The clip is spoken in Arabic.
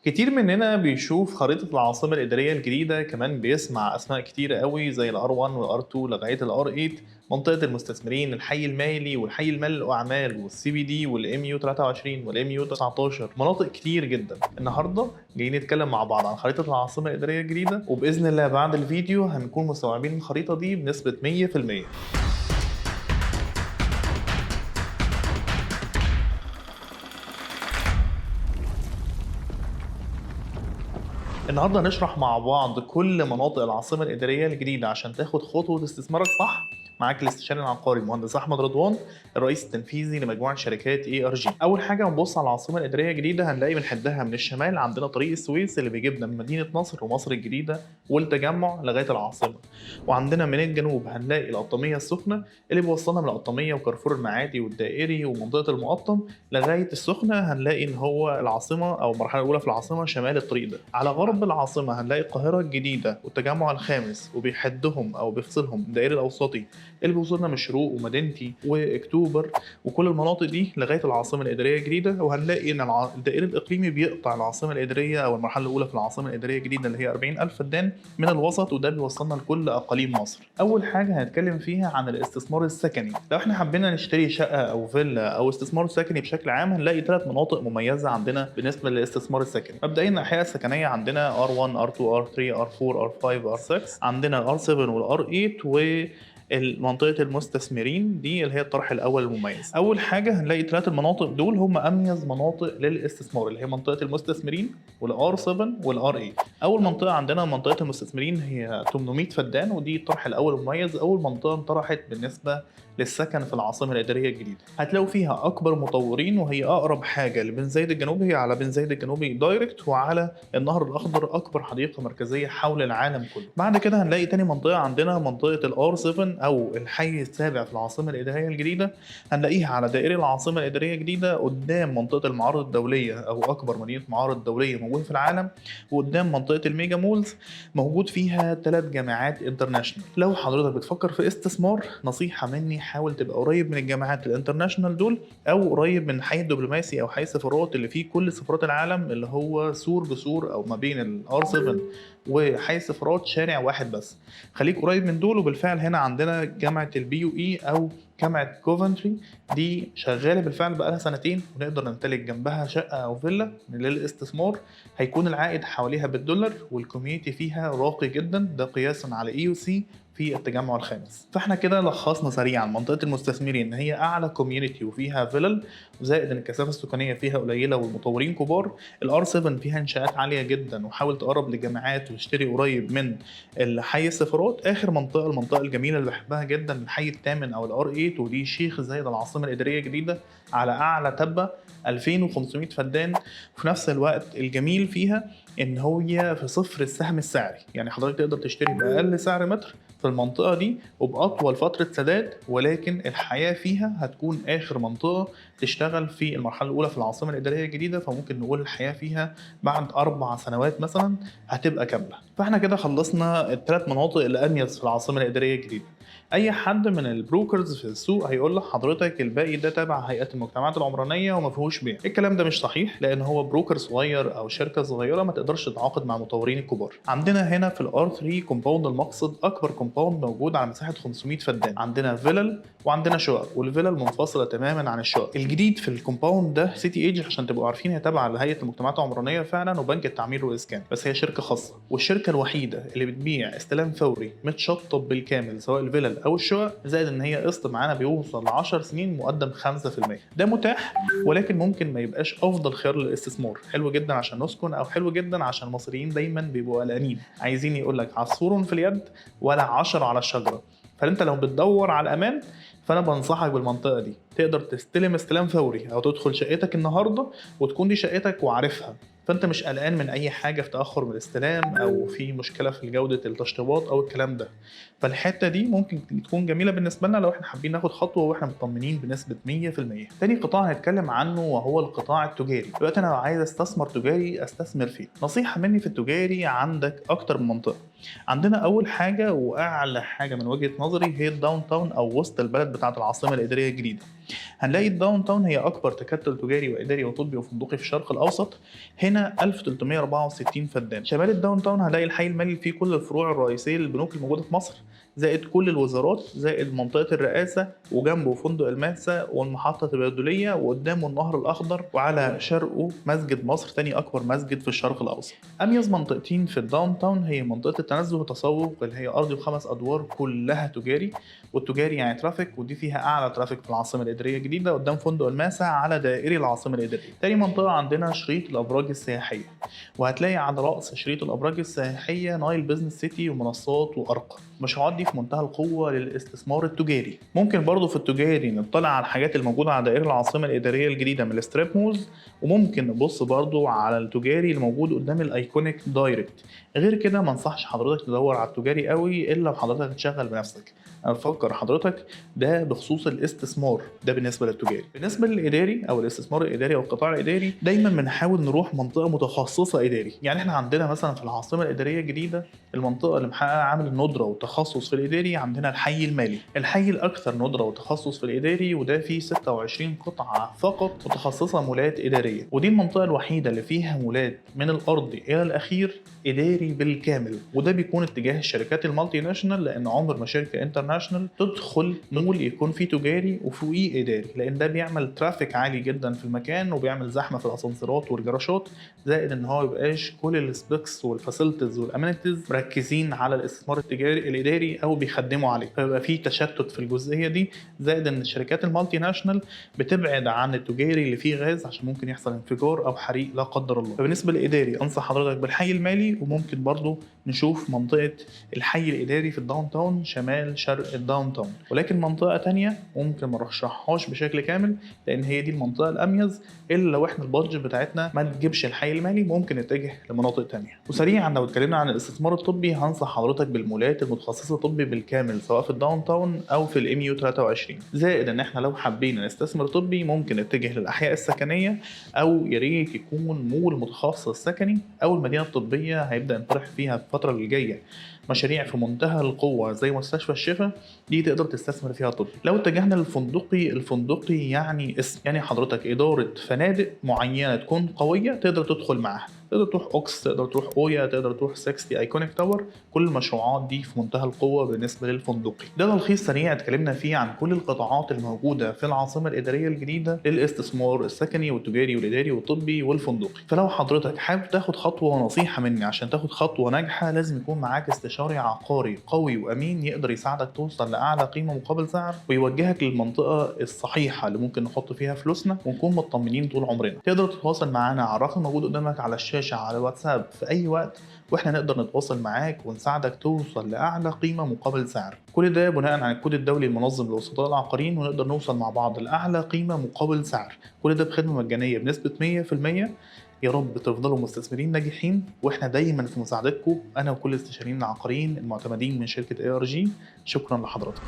كتير مننا بيشوف خريطة العاصمة الإدارية الجديدة، كمان بيسمع أسماء كتيرة قوي زي ال R1 وال R2 لغاية ال R8، منطقة المستثمرين، الحي المالي والحي المال الأعمال وال CBD وال MU23 وال MU19، مناطق كتير جدا. النهاردة جايين نتكلم مع بعض عن خريطة العاصمة الإدارية الجديدة، وبإذن الله بعد الفيديو هنكون مستوعبين الخريطة دي بنسبة 100%. النهارده هنشرح مع بعض كل مناطق العاصمة الإدارية الجديدة عشان تاخد خطوة استثمارك صح. معاك الاستشاري العقاري المهندس أحمد رضوان، الرئيس التنفيذي لمجموعة شركات ARG. أول حاجة هنبص على العاصمة الإدارية الجديدة، هنلاقي بنحدها من الشمال عندنا طريق السويس اللي بيجيبنا من مدينة نصر ومصر الجديدة والتجمع لغاية العاصمة، وعندنا من الجنوب هنلاقي القطامية السخنة اللي بيوصلنا من القطامية وكارفور المعادي والدائري ومنطقة المقطم لغاية السخنة. هنلاقي إن هو العاصمة أو المرحلة الأولى في العاصمة شمال الطريق ده. على غرب العاصمة هنلاقي القاهرة الجديدة والتجمع الخامس، وبيحدهم أو بيفصلهم الدائري الأوسطي اللي بيوصلنا من الشروق ومدينتي وأكتوبر وكل المناطق دي لغاية العاصمة الإدارية الجديدة. وهنلاقي إن الدائري الإقليمي بيقطع العاصمة الإدارية أو المرحلة الأولى في العاصمة الإدارية الجديدة اللي هي 40,000 فدان من الوسط، وده بيوصلنا لكل أقاليم مصر. أول حاجة هنتكلم فيها عن الاستثمار السكني. لو إحنا حبينا نشتري شقة أو فيلا أو استثمار سكني بشكل عام، هنلاقي 3 مناطق مميزة عندنا بالنسبة للاستثمار السكني. مبدئيا الأحياء السكنية عندنا R1 R2 R3 R4 R5 R6، عندنا R7 وال R8 منطقة المستثمرين دي اللي هي الطرح الأول المميز. أول حاجة هنلاقي 3 المناطق دول هم أميز مناطق للاستثمار، اللي هي منطقة المستثمرين وال R7 وال R8. أول منطقة عندنا منطقة المستثمرين هي 800 فدان، ودي الطرح الأول المميز، أول منطقة انطرحت بالنسبة للسكن في العاصمة الإدارية الجديدة. هتلاقوا فيها أكبر مطورين، وهي أقرب حاجة لبن زايد الجنوبي، هي على بن زايد الجنوبي دايركت وعلى النهر الأخضر، أكبر حديقة مركزية حول العالم كله. بعد كده هنلاقي تاني منطقة عندنا منطقة ال R7 أو الحي السابع في العاصمة الإدارية الجديدة، هنلاقيها على دائري العاصمة الإدارية الجديدة قدام منطقة المعارض الدولية أو أكبر مدينة معارض دولية موجودة في العالم، وقدام منطقة الميجا مولز موجود فيها 3 جامعات انترناشونال. لو حضرتك بتفكر في استثمار، نصيحة مني حاول تبقى قريب من الجامعات الانترناشونال دول، او قريب من الحي الدبلوماسي او حي السفارات اللي فيه كل سفارات العالم، اللي هو سور بسور او ما بين ال R7 وحي السفارات شارع واحد بس. خليك قريب من دول. وبالفعل هنا عندنا جامعة الBUE او جامعة كوفنتري، دي شغالة بالفعل بقالها 2 سنين، ونقدر نمتلك جنبها شقة أو فيلا للاستثمار. هيكون العائد حواليها بالدولار، والكوميونتي فيها راقي جدا، ده قياسا على EUC في التجمع الخامس. فاحنا كده لخصنا سريعا منطقة المستثمرين ان هي اعلى كوميونتي وفيها فيلل، زائد ان الكثافة السكانية فيها قليلة والمطورين كبار. الار 7 فيها انشاءات عالية جدا، وحاول تقرب للجامعات وتشتري قريب من الحي السفارات. اخر منطقة المنطقة الجميلة اللي بحبها جدا الحي الثامن او الار 8، ودي شيخ زايد العاصمة الإدارية الجديدة على اعلى تبة 2500 فدان. وفي نفس الوقت الجميل فيها ان هي في صفر السهم السعري، يعني حضرتك تقدر تشتري باقل سعر متر في المنطقة دي وبأطول فترة سداد، ولكن الحياة فيها هتكون آخر منطقة تشتغل في المرحلة الأولى في العاصمة الإدارية الجديدة، فممكن نقول الحياة فيها بعد 4 سنوات مثلا هتبقى كاملة. فاحنا كده خلصنا ال3 مناطق اللي أميز في العاصمة الإدارية الجديدة. اي حد من البروكرز في السوق هيقول لحضرتك الباقي ده تابع هيئه المجتمعات العمرانيه وما فيهوش بيع. الكلام ده مش صحيح، لان هو بروكر صغير او شركه صغيره ما تقدرش تتعاقد مع المطورين الكبار. عندنا هنا في الار 3 كومباوند المقصد اكبر كومباوند موجود على مساحه 500 فدان. عندنا فيلل وعندنا شقق، والفيلل منفصله تماما عن الشقق. الجديد في الكومباوند ده سيتي ايج، عشان تبقوا عارفين هي تابعه لهيئه المجتمعات العمرانيه فعلا وبنك التعمير والاسكان، بس هي شركه خاصه، والشركه الوحيده اللي بتبيع استلام فوري متشطب بالكامل سواء الفيلل او الشقق، زائد ان هي قسط معانا بيوصل ل 10 سنين مقدم 5%. ده متاح، ولكن ممكن ما يبقاش افضل خيار للاستثمار. حلو جدا عشان نسكن، او حلو جدا عشان المصريين دايما بيبقوا قلقانين، عايزين يقول لك عصفور في اليد ولا 10 على الشجره. فانت لو بتدور على الامان، فانا بنصحك بالمنطقه دي. تقدر تستلم استلام فوري او تدخل شقتك النهارده وتكون دي شقتك وعارفها، فانت مش قلقان من اي حاجه في تاخر من الاستلام او في مشكله في جوده التشطيبات او الكلام ده. فالحته دي ممكن تكون جميله بالنسبه لنا لو احنا حابين ناخد خطوه واحنا مطمنين بنسبه 100%. تاني قطاع هنتكلم عنه وهو القطاع التجاري. دلوقتي انا لو عايز استثمر تجاري استثمر فيه، نصيحه مني في التجاري عندك اكتر من منطقه. عندنا اول حاجه واعلى حاجه من وجهه نظري هي الداون تاون او وسط البلد بتاعه العاصمه الاداريه الجديده. هنلاقي الداون تاون هي اكبر تكتل تجاري واداري وطبي وفندقي في الشرق الاوسط، هنا 1364 فدان. شمال الداون تاون هنلاقي الحي المالي فيه كل الفروع الرئيسيه للبنوك الموجوده في مصر، زائد كل الوزارات، زائد منطقه الرئاسه، وجنبه فندق الماسة والمحطه التبادليه، وقدامه النهر الاخضر، وعلى شرقه مسجد مصر، تاني اكبر مسجد في الشرق الاوسط. اميز منطقتين في الداون تاون هي منطقه التنزه والتسوق اللي هي ارضي وخمس ادوار كلها تجاري، والتجاري يعني ترافيك، ودي فيها اعلى ترافيك في العاصمه الاداريه الجديده قدام فندق الماسة على دائري العاصمه الاداريه. تاني منطقه عندنا شريط الابراج السياحيه، وهتلاقي على راس شريط الابراج السياحيه نايل بزنس سيتي ومنصات وارقى. المشروعات دي في منتهى القوه للاستثمار التجاري. ممكن برضو في التجاري نطلع على الحاجات الموجوده على دائري العاصمه الاداريه الجديده من الستريب مولز، وممكن نبص برضو على التجاري الموجود قدام الايكونيك دايركت. غير كده ما انصحش حضرتك تدور على التجاري قوي الا وحضرتك تشغل بنفسك. انا بفكر حضرتك ده بخصوص الاستثمار، ده بالنسبه للتجاري. بالنسبه للاداري او الاستثمار الاداري او القطاع الاداري، دايما بنحاول نروح منطقه متخصصه اداري. يعني احنا عندنا مثلا في العاصمه الاداريه الجديده المنطقه اللي محققه عامل الندره والتخصص في الاداري عندنا الحي المالي، الحي الاكثر ندره وتخصص في الاداري، وده فيه 26 قطعه فقط متخصصه مولات اداريه، ودي المنطقه الوحيده اللي فيها مولات من الارضي الى الاخير اداري بالكامل. وده بيكون اتجاه الشركات المالتي ناشونال، لان عمر ما شركه انترناشونال تدخل مول يكون فيه تجاري وفوقيه اداري، لان ده بيعمل ترافيك عالي جدا في المكان وبيعمل زحمه في الاسانسيرات والجراشات، زائد ان هو ميبقاش كل السبيكس والفاسيلتيز والامينيتيز مركزين على الاستثمار التجاري الاداري او بيخدموا عليه، فيبقى فيه تشتت في الجزئيه دي. زائد ان الشركات المالتي ناشونال بتبعد عن التجاري اللي فيه غاز عشان ممكن يحصل انفجار او حريق لا قدر الله. فبالنسبه للاداري انصح حضرتك بالحي المالي، وممكن برضو نشوف منطقه الحي الاداري في الداون تاون شمال شرق الداون تاون. ولكن منطقه تانية ممكن ما نرشحهاش بشكل كامل، لان هي دي المنطقه الاميز، الا لو احنا البادجت بتاعتنا ما تجيبش الحي المالي ممكن نتجه لمناطق تانية. وسريعا لو اتكلمنا عن الاستثمار الطبي، هنصح حضرتك بالمولات المتخصصه طبي بالكامل سواء في الداون تاون او في الام يو 23. زائد ان احنا لو حابين نستثمر طبي ممكن نتجه للاحياء السكنيه، او يا ريت يكون مول متخصص سكني، او المدينه الطبيه هيبدا ينطرح فيها في الفتره الجايه مشاريع في منتهى القوه زي مستشفى الشفا، دي تقدر تستثمر فيها طبي. لو اتجهنا للفندقي، الفندقي يعني اسم، يعني حضرتك اداره فنادق معينه تكون قويه تقدر تدخل معاها، تقدر تروح اوكس، تقدر تروح اويا، تقدر تروح 60 ايكونيك تاور، كل المشروعات دي في منتهى القوه بالنسبه للفندقي. ده تلخيص سريع اتكلمنا فيه عن كل القطاعات الموجوده في العاصمه الاداريه الجديده للاستثمار السكني والتجاري والاداري والطبي والفندقي. فلو حضرتك حابب تاخد خطوه ونصيحه مني عشان تاخد خطوه ناجحه، لازم يكون معاك استشاري عقاري قوي وامين يقدر يساعدك توصل لاعلى قيمه مقابل سعر، ويوجهك للمنطقه الصحيحه اللي ممكن نحط فيها فلوسنا ونكون مطمنين طول عمرنا. تقدر تتواصل معانا على الرقم الموجود قدامك على الشاشه على واتساب في اي وقت، واحنا نقدر نتواصل معاك ونساعدك توصل لاعلى قيمه مقابل سعر. كل ده بناء على الكود الدولي المنظم لوسطاء العقاريين، ونقدر نوصل مع بعض لاعلى قيمه مقابل سعر. كل ده بخدمه مجانيه بنسبه 100%. يا رب تفضلوا مستثمرين ناجحين، واحنا دايما في مساعدتكم انا وكل الاستشاريين العقاريين المعتمدين من شركه ARG. شكرا لحضراتكم.